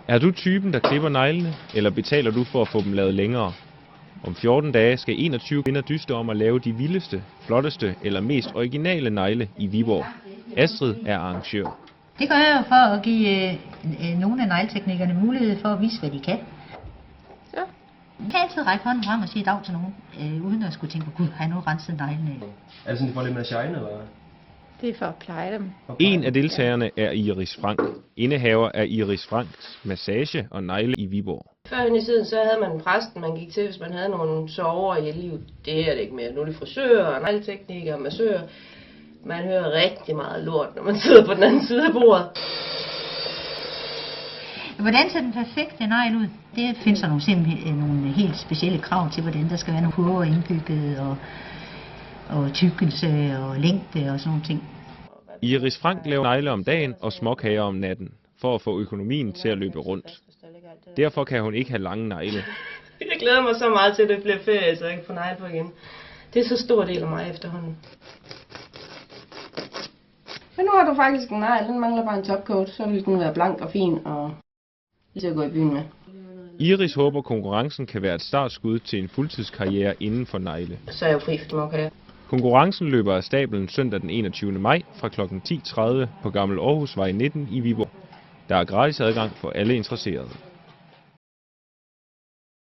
Er du typen, der klipper neglene, eller betaler du for at få dem lavet længere? Om 14 dage skal 21 kvinder dyste om at lave de vildeste, flotteste eller mest originale negle i Viborg. Astrid er arrangør. Det gør jeg jo for at give nogle af negleteknikkerne mulighed for at vise, hvad de kan. Ja. Man kan altid række hånden frem og sige dag til nogen, uden at skulle tænke på, gud, har jeg nu renset neglene? Er det sådan, de får lidt mere shine, eller? Det er for at pleje dem. En af deltagerne er Iris Frank, indehaver af Iris Franks Massage og Negle i Viborg. Førhen i tiden, så havde man præsten, man gik til, hvis man havde nogle sorger i livet. Det er det ikke mere. Nu er det frisører, negleteknikere, massører. Man hører rigtig meget lort, når man sidder på den anden side af bordet. Hvordan ser den perfekte negl ud? Det findes der nogle helt specielle krav til, hvordan der skal være nogle kurver indbygget, og tykkelse og længde og sådan nogle ting. Iris Frank laver negle om dagen og småkager om natten, for at få økonomien til at løbe rundt. Derfor kan hun ikke have lange negle. Jeg glæder mig så meget til, at det bliver ferie, så jeg kan få negle på igen. Det er så stor del af mig efterhånden. Men nu har du faktisk en negl, den mangler bare en topcoat, så vil den være blank og fin og lige til at gå i byen med. Iris håber, konkurrencen kan være et startskud til en fuldtidskarriere inden for negle. Så er jeg jo fri for småkager. Konkurrencen løber af stablen søndag den 21. maj fra kl. 10.30 på Gammel Aarhusvej 19 i Viborg. Der er gratis adgang for alle interesserede.